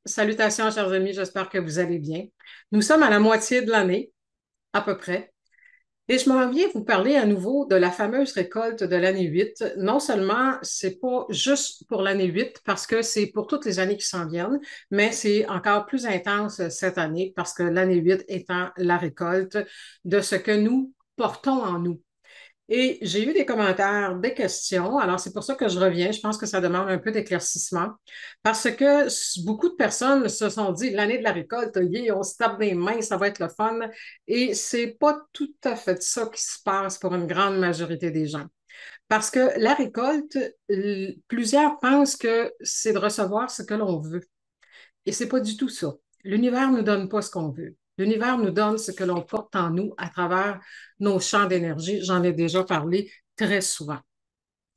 Salutations, chers amis, j'espère que vous allez bien. Nous sommes à la moitié de l'année, à peu près, et je m'en viens vous parler à nouveau de la fameuse récolte de l'année 8. Non seulement c'est pas juste pour l'année 8, parce que c'est pour toutes les années qui s'en viennent, mais c'est encore plus intense cette année parce que l'année 8 étant la récolte de ce que nous portons en nous. Et j'ai eu des commentaires, des questions. Alors, c'est pour ça que je reviens. Je pense que ça demande un peu d'éclaircissement parce que beaucoup de personnes se sont dit l'année de la récolte, yeah, on se tape des mains, ça va être le fun. Et c'est pas tout à fait ça qui se passe pour une grande majorité des gens. Parce que la récolte, plusieurs pensent que c'est de recevoir ce que l'on veut. Et c'est pas du tout ça. L'univers ne nous donne pas ce qu'on veut. L'univers nous donne ce que l'on porte en nous à travers nos champs d'énergie. J'en ai déjà parlé très souvent.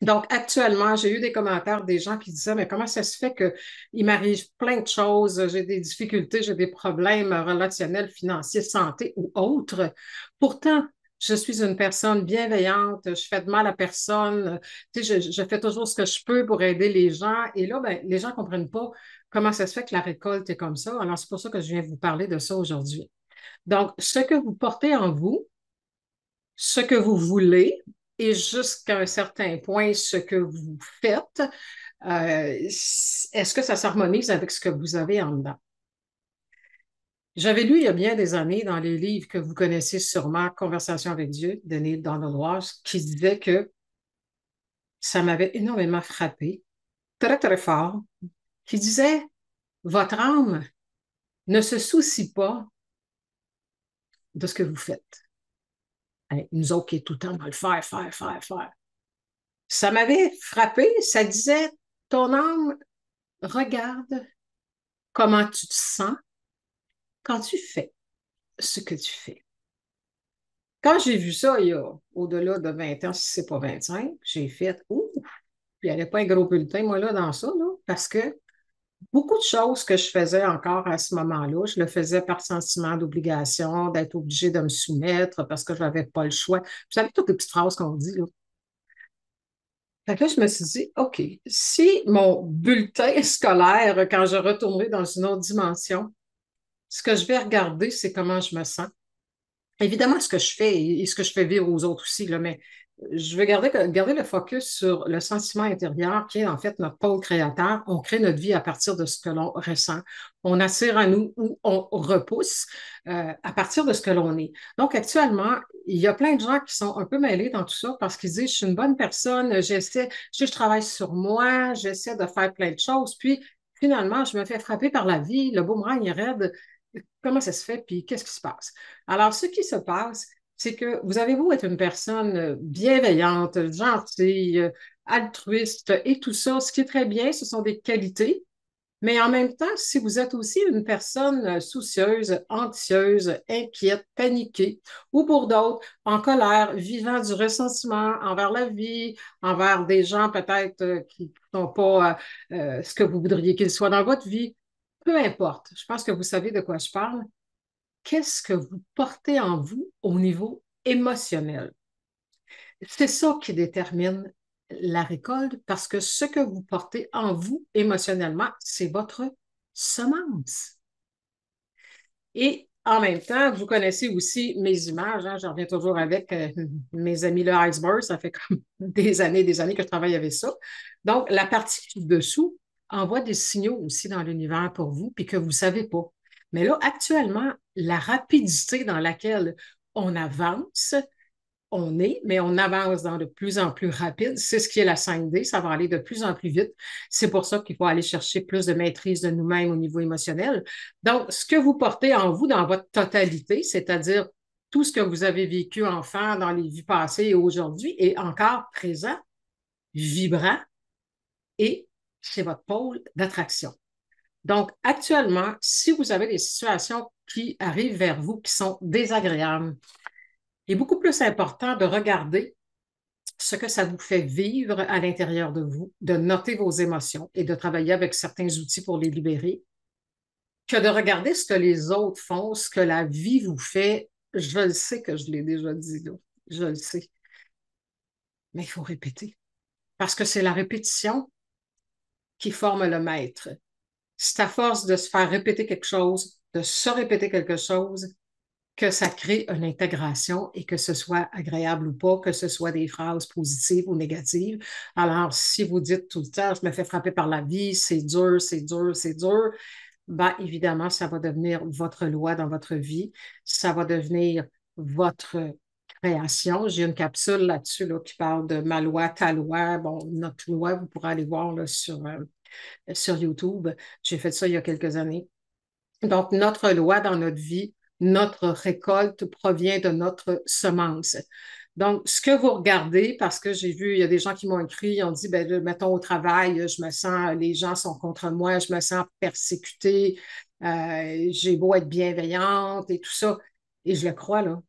Donc, actuellement, j'ai eu des commentaires des gens qui disaient, mais comment ça se fait qu'il m'arrive plein de choses, j'ai des difficultés, j'ai des problèmes relationnels, financiers, santé ou autres. Pourtant, je suis une personne bienveillante, je fais de mal à personne, tu sais, je fais toujours ce que je peux pour aider les gens. Et là, ben, les gens ne comprennent pas comment ça se fait que la récolte est comme ça. Alors, c'est pour ça que je viens vous parler de ça aujourd'hui. Donc, ce que vous portez en vous, ce que vous voulez et jusqu'à un certain point, ce que vous faites, est-ce que ça s'harmonise avec ce que vous avez en dedans? J'avais lu il y a bien des années dans les livres que vous connaissez sûrement, Conversation avec Dieu de Neil Donald Walsh, qui disait que ça m'avait énormément frappé, très, très fort, qui disait, votre âme ne se soucie pas de ce que vous faites. Hein, nous autres qui est tout le temps dans le faire, faire, faire, faire. Ça m'avait frappé, ça disait, ton âme regarde comment tu te sens quand tu fais ce que tu fais. Quand j'ai vu ça il y a au-delà de 20 ans, si ce n'est pas 25, j'ai fait ouh, puis il n'y avait pas un gros bulletin, moi, là, dans ça, là, parce que beaucoup de choses que je faisais encore à ce moment-là, je le faisais par sentiment d'obligation, d'être obligé de me soumettre parce que je n'avais pas le choix. Vous savez, toutes les petites phrases qu'on dit, là. Fait que là, je me suis dit, OK, si mon bulletin scolaire, quand je retournerai dans une autre dimension, ce que je vais regarder, c'est comment je me sens. Évidemment, ce que je fais et ce que je fais vivre aux autres aussi, là, mais je vais garder le focus sur le sentiment intérieur qui est en fait notre pôle créateur. On crée notre vie à partir de ce que l'on ressent. On attire à nous ou on repousse à partir de ce que l'on est. Donc, actuellement, il y a plein de gens qui sont un peu mêlés dans tout ça parce qu'ils disent, je suis une bonne personne, je travaille sur moi, j'essaie de faire plein de choses. Puis, finalement, je me fais frapper par la vie, le boomerang est raide. Comment ça se fait? Puis, qu'est-ce qui se passe? Alors, ce qui se passe, c'est que vous avez beau être une personne bienveillante, gentille, altruiste et tout ça, ce qui est très bien, ce sont des qualités. Mais en même temps, si vous êtes aussi une personne soucieuse, anxieuse, inquiète, paniquée, ou pour d'autres, en colère, vivant du ressentiment envers la vie, envers des gens peut-être qui ne sont pas ce que vous voudriez qu'ils soient dans votre vie, peu importe. Je pense que vous savez de quoi je parle. Qu'est-ce que vous portez en vous au niveau émotionnel? C'est ça qui détermine la récolte parce que ce que vous portez en vous émotionnellement, c'est votre semence. Et en même temps, vous connaissez aussi mes images, hein, je reviens toujours avec mes amis le iceberg, ça fait comme des années que je travaille avec ça. Donc, la partie du dessous envoie des signaux aussi dans l'univers pour vous, puis que vous ne savez pas. Mais là, actuellement, la rapidité dans laquelle on avance, on est, mais on avance dans de plus en plus rapide. C'est ce qui est la 5D, ça va aller de plus en plus vite. C'est pour ça qu'il faut aller chercher plus de maîtrise de nous-mêmes au niveau émotionnel. Donc, ce que vous portez en vous dans votre totalité, c'est-à-dire tout ce que vous avez vécu enfant dans les vies passées et aujourd'hui, est encore présent, vibrant et c'est votre pôle d'attraction. Donc, actuellement, si vous avez des situations qui arrivent vers vous qui sont désagréables, il est beaucoup plus important de regarder ce que ça vous fait vivre à l'intérieur de vous, de noter vos émotions et de travailler avec certains outils pour les libérer, que de regarder ce que les autres font, ce que la vie vous fait. Je le sais que je l'ai déjà dit, là. Je le sais. Mais il faut répéter. Parce que c'est la répétition qui forme le maître. C'est à force de se faire répéter quelque chose, de se répéter quelque chose, que ça crée une intégration et que ce soit agréable ou pas, que ce soit des phrases positives ou négatives. Alors, si vous dites tout le temps, je me fais frapper par la vie, c'est dur, c'est dur, c'est dur, ben, évidemment, ça va devenir votre loi dans votre vie. Ça va devenir votre création. J'ai une capsule là-dessus là, qui parle de ma loi, ta loi. Bon, notre loi, vous pourrez aller voir là, sur YouTube. J'ai fait ça il y a quelques années. Donc, notre loi dans notre vie, notre récolte provient de notre semence. Donc, ce que vous regardez, parce que j'ai vu, il y a des gens qui m'ont écrit, ils ont dit, ben, mettons au travail, je me sens, les gens sont contre moi, je me sens persécutée, j'ai beau être bienveillante et tout ça. Et je le crois, là.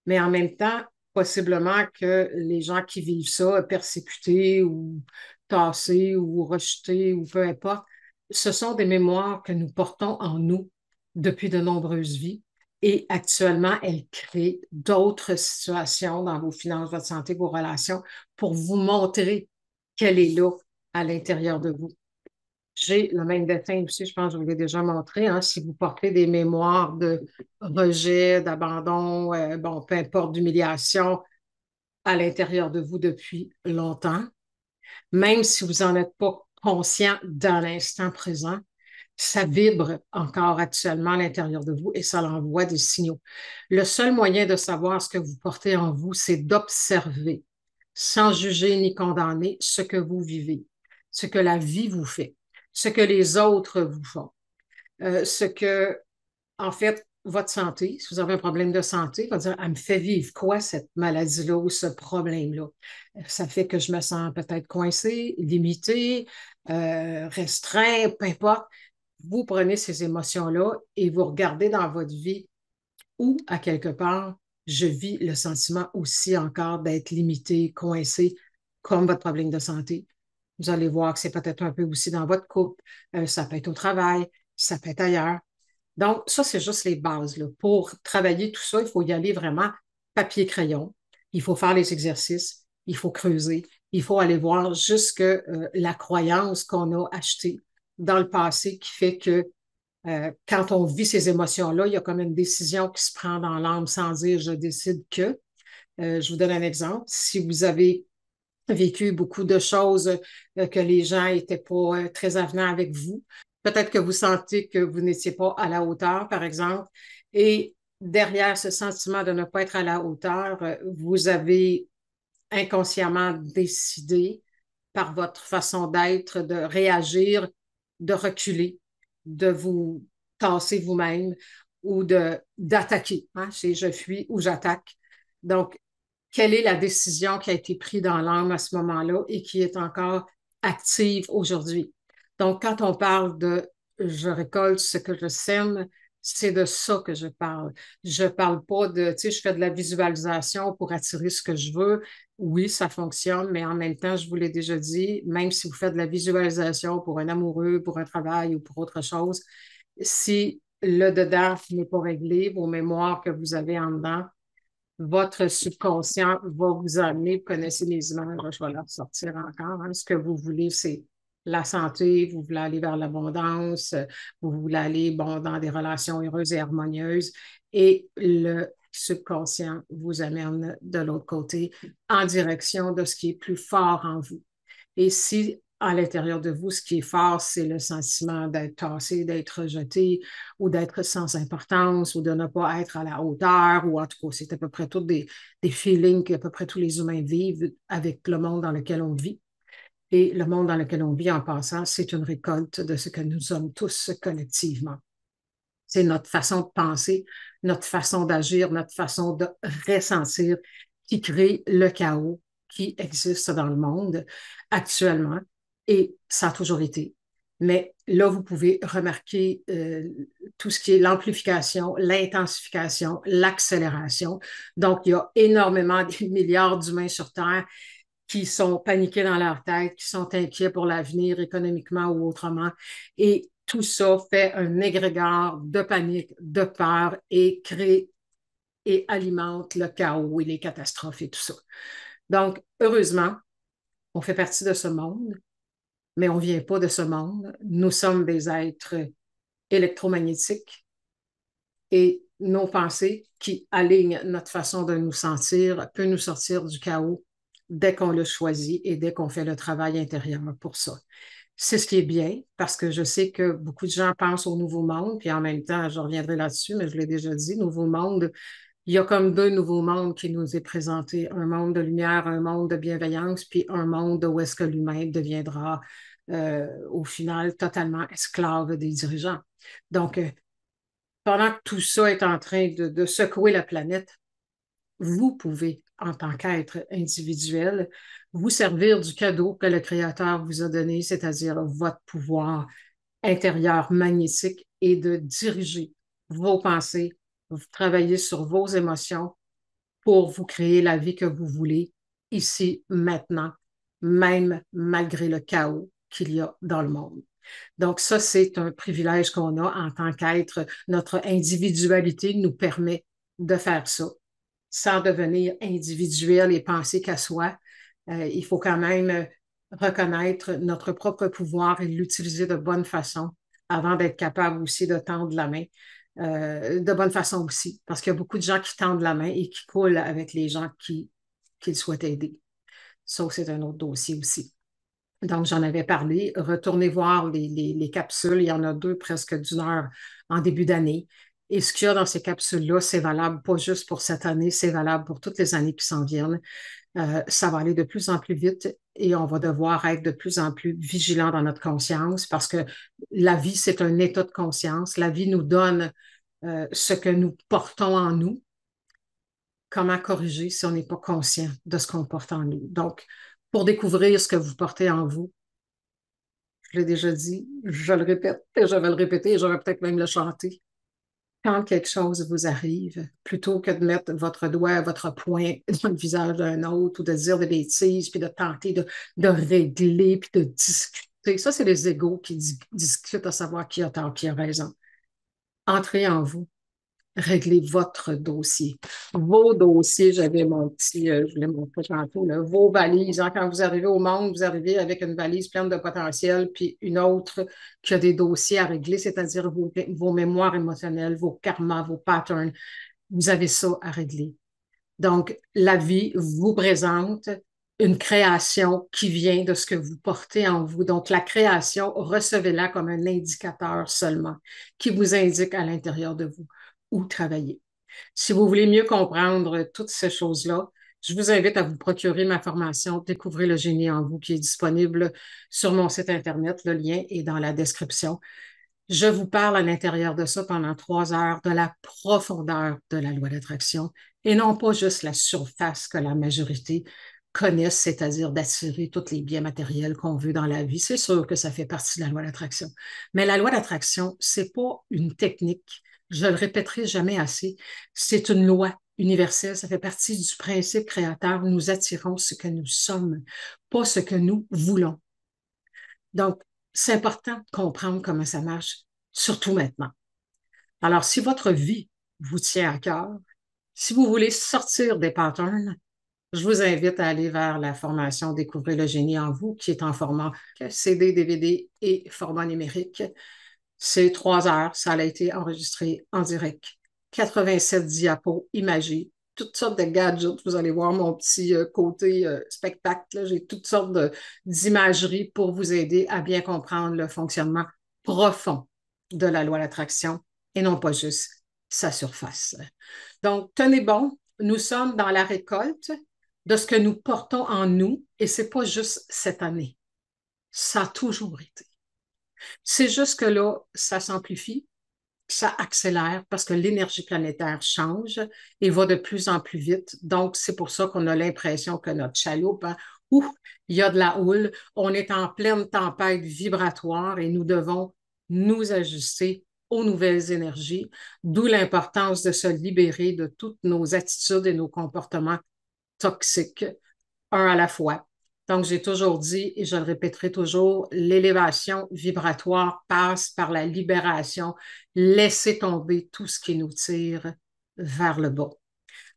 Mais en même temps, possiblement que les gens qui vivent ça, persécutés ou tassés ou rejetés ou peu importe, ce sont des mémoires que nous portons en nous depuis de nombreuses vies. Et actuellement, elles créent d'autres situations dans vos finances, votre santé, vos relations pour vous montrer qu'elle est là à l'intérieur de vous. J'ai le même dessin aussi, je pense que je vous l'ai déjà montré. Hein, si vous portez des mémoires de rejet, d'abandon, bon, peu importe, d'humiliation à l'intérieur de vous depuis longtemps, même si vous n'en êtes pas conscient dans l'instant présent, ça vibre encore actuellement à l'intérieur de vous et ça l'envoie des signaux. Le seul moyen de savoir ce que vous portez en vous, c'est d'observer, sans juger ni condamner, ce que vous vivez, ce que la vie vous fait, ce que les autres vous font, ce que, en fait, votre santé, si vous avez un problème de santé, va dire, elle me fait vivre quoi cette maladie-là ou ce problème-là? Ça fait que je me sens peut-être coincée, limitée, restreint, peu importe. Vous prenez ces émotions-là et vous regardez dans votre vie où, à quelque part, je vis le sentiment aussi encore d'être limité, coincé, comme votre problème de santé. Vous allez voir que c'est peut-être un peu aussi dans votre couple, ça peut être au travail, ça peut être ailleurs. Donc, ça, c'est juste les bases, là. Pour travailler tout ça, il faut y aller vraiment papier-crayon. Il faut faire les exercices, il faut creuser, il faut aller voir jusque la croyance qu'on a achetée dans le passé qui fait que quand on vit ces émotions-là, il y a comme une décision qui se prend dans l'âme sans dire je décide que. Je vous donne un exemple. Si vous avez vécu beaucoup de choses que les gens n'étaient pas très avenants avec vous, peut-être que vous sentez que vous n'étiez pas à la hauteur, par exemple, et derrière ce sentiment de ne pas être à la hauteur, vous avez inconsciemment décidé par votre façon d'être, de réagir, de reculer, de vous tasser vous-même ou d'attaquer. Hein? C'est je fuis ou j'attaque. Donc, quelle est la décision qui a été prise dans l'âme à ce moment-là et qui est encore active aujourd'hui? Donc, quand on parle de je récolte ce que je sème, c'est de ça que je parle. Je parle pas de, tu sais, je fais de la visualisation pour attirer ce que je veux. Oui, ça fonctionne, mais en même temps, je vous l'ai déjà dit, même si vous faites de la visualisation pour un amoureux, pour un travail ou pour autre chose, si le dedans n'est pas réglé, vos mémoires que vous avez en dedans, votre subconscient va vous amener, vous connaissez les images, je vais leur sortir encore. Hein. Ce que vous voulez, c'est la santé, vous voulez aller vers l'abondance, vous voulez aller bon, dans des relations heureuses et harmonieuses. Et le subconscient vous amène de l'autre côté en direction de ce qui est plus fort en vous. Et si à l'intérieur de vous, ce qui est fort, c'est le sentiment d'être tassé, d'être rejeté ou d'être sans importance ou de ne pas être à la hauteur ou en tout cas, c'est à peu près tous des feelings qu'à peu près tous les humains vivent avec le monde dans lequel on vit. Et le monde dans lequel on vit en passant, c'est une récolte de ce que nous sommes tous collectivement. C'est notre façon de penser, notre façon d'agir, notre façon de ressentir qui crée le chaos qui existe dans le monde actuellement. Et ça a toujours été. Mais là, vous pouvez remarquer tout ce qui est l'amplification, l'intensification, l'accélération. Donc, il y a énormément de milliards d'humains sur Terre qui sont paniqués dans leur tête, qui sont inquiets pour l'avenir économiquement ou autrement. Et tout ça fait un égrégore de panique, de peur et crée et alimente le chaos et les catastrophes et tout ça. Donc, heureusement, on fait partie de ce monde mais on ne vient pas de ce monde. Nous sommes des êtres électromagnétiques et nos pensées qui alignent notre façon de nous sentir peut nous sortir du chaos dès qu'on le choisit et dès qu'on fait le travail intérieur pour ça. C'est ce qui est bien parce que je sais que beaucoup de gens pensent au nouveau monde, puis en même temps, je reviendrai là-dessus, mais je l'ai déjà dit, nouveau monde, il y a comme deux nouveaux mondes qui nous est présenté, un monde de lumière, un monde de bienveillance, puis un monde où est-ce que l'humain deviendra au final totalement esclave des dirigeants. Donc, pendant que tout ça est en train de secouer la planète, vous pouvez, en tant qu'être individuel, vous servir du cadeau que le Créateur vous a donné, c'est-à-dire votre pouvoir intérieur magnétique et de diriger vos pensées, vous travailler sur vos émotions pour vous créer la vie que vous voulez ici, maintenant, même malgré le chaos qu'il y a dans le monde. Donc, ça, c'est un privilège qu'on a en tant qu'être. Notre individualité nous permet de faire ça sans devenir individuel et penser qu'à soi. Il faut quand même reconnaître notre propre pouvoir et l'utiliser de bonne façon avant d'être capable aussi de tendre la main de bonne façon aussi, parce qu'il y a beaucoup de gens qui tendent la main et qui coulent avec les gens qu'ils souhaitent aider. Ça, c'est un autre dossier aussi. Donc, j'en avais parlé. Retournez voir les capsules. Il y en a deux presque d'une heure en début d'année. Et ce qu'il y a dans ces capsules-là, c'est valable pas juste pour cette année, c'est valable pour toutes les années qui s'en viennent. Ça va aller de plus en plus vite et on va devoir être de plus en plus vigilant dans notre conscience parce que la vie, c'est un état de conscience. La vie nous donne ce que nous portons en nous. Comment corriger si on n'est pas conscient de ce qu'on porte en nous? Donc, pour découvrir ce que vous portez en vous, je l'ai déjà dit, je le répète et je vais le répéter et je vais peut-être même le chanter. Quand quelque chose vous arrive, plutôt que de mettre votre doigt, votre poing dans le visage d'un autre ou de dire des bêtises, puis de tenter de régler, puis de discuter, ça, c'est les égos qui discutent à savoir qui a tort, qui a raison. Entrez en vous, réglez votre dossier. Vos dossiers, j'avais mon petit, je voulais montrer tantôt, là, vos valises. Hein, quand vous arrivez au monde, vous arrivez avec une valise pleine de potentiel, puis une autre qui a des dossiers à régler, c'est-à-dire vos mémoires émotionnelles, vos karmas, vos patterns. Vous avez ça à régler. Donc, la vie vous présente une création qui vient de ce que vous portez en vous. Donc, la création, recevez-la comme un indicateur seulement qui vous indique à l'intérieur de vous où travailler. Si vous voulez mieux comprendre toutes ces choses-là, je vous invite à vous procurer ma formation Découvrez le génie en vous qui est disponible sur mon site Internet. Le lien est dans la description. Je vous parle à l'intérieur de ça pendant 3 heures de la profondeur de la loi d'attraction et non pas juste la surface que la majorité connaissent, c'est-à-dire d'attirer tous les biens matériels qu'on veut dans la vie. C'est sûr que ça fait partie de la loi d'attraction. Mais la loi d'attraction, c'est pas une technique. Je le répéterai jamais assez. C'est une loi universelle. Ça fait partie du principe créateur. Nous attirons ce que nous sommes, pas ce que nous voulons. Donc, c'est important de comprendre comment ça marche, surtout maintenant. Alors, si votre vie vous tient à cœur, si vous voulez sortir des patterns, je vous invite à aller vers la formation Découvrez le génie en vous, qui est en format CD, DVD et format numérique. C'est 3 heures. Ça a été enregistré en direct. 87 diapos imagés, toutes sortes de gadgets. Vous allez voir mon petit côté spectacle. J'ai toutes sortes d'imageries pour vous aider à bien comprendre le fonctionnement profond de la loi d'attraction et non pas juste sa surface. Donc, tenez bon, nous sommes dans la récolte de ce que nous portons en nous et ce n'est pas juste cette année. Ça a toujours été. C'est juste que là, ça s'amplifie, ça accélère parce que l'énergie planétaire change et va de plus en plus vite. Donc, c'est pour ça qu'on a l'impression que notre chaloupe, hein, il y a de la houle, on est en pleine tempête vibratoire et nous devons nous ajuster aux nouvelles énergies, d'où l'importance de se libérer de toutes nos attitudes et nos comportements toxiques, un à la fois. Donc, j'ai toujours dit, et je le répéterai toujours, l'élévation vibratoire passe par la libération, laisser tomber tout ce qui nous tire vers le bas.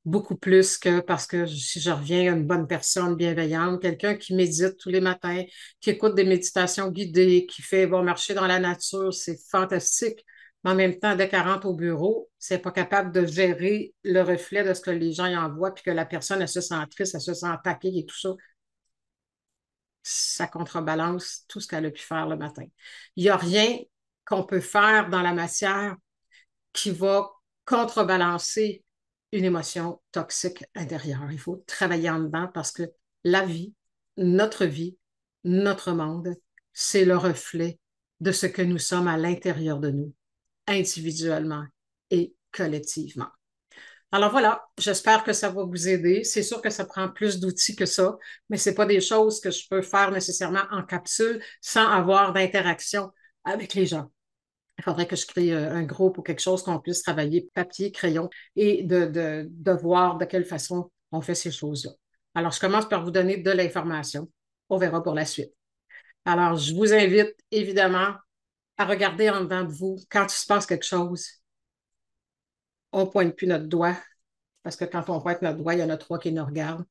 beaucoup plus que parce que si je reviens à une bonne personne bienveillante, quelqu'un qui médite tous les matins, qui écoute des méditations guidées, qui fait bon marcher dans la nature, c'est fantastique. Mais en même temps, dès qu'elle rentre au bureau, c'est pas capable de gérer le reflet de ce que les gens y envoient, puis que la personne, elle se sent triste, elle se sent attaquée et tout ça. Ça contrebalance tout ce qu'elle a pu faire le matin. Il n'y a rien qu'on peut faire dans la matière qui va contrebalancer une émotion toxique intérieure. Il faut travailler en dedans parce que la vie, notre monde, c'est le reflet de ce que nous sommes à l'intérieur de nous, individuellement et collectivement. Alors voilà, j'espère que ça va vous aider. C'est sûr que ça prend plus d'outils que ça, mais ce n'est pas des choses que je peux faire nécessairement en capsule sans avoir d'interaction avec les gens. Il faudrait que je crée un groupe ou quelque chose qu'on puisse travailler papier, crayon et de voir de quelle façon on fait ces choses-là. Alors, je commence par vous donner de l'information. On verra pour la suite. Alors, je vous invite évidemment à regarder en dedans de vous quand il se passe quelque chose. On ne pointe plus notre doigt parce que quand on pointe notre doigt, il y en a trois qui nous regardent.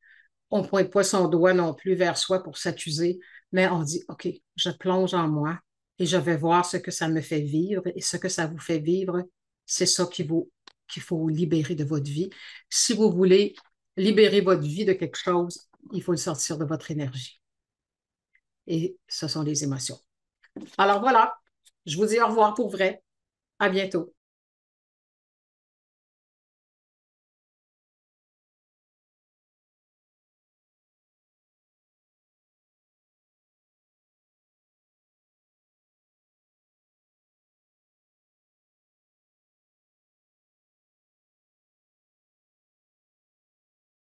On ne pointe pas son doigt non plus vers soi pour s'accuser, mais on dit, OK, je plonge en moi et je vais voir ce que ça me fait vivre et ce que ça vous fait vivre, c'est ça qu'il faut libérer de votre vie. Si vous voulez libérer votre vie de quelque chose, il faut le sortir de votre énergie. Et ce sont les émotions. Alors voilà, je vous dis au revoir pour vrai. À bientôt.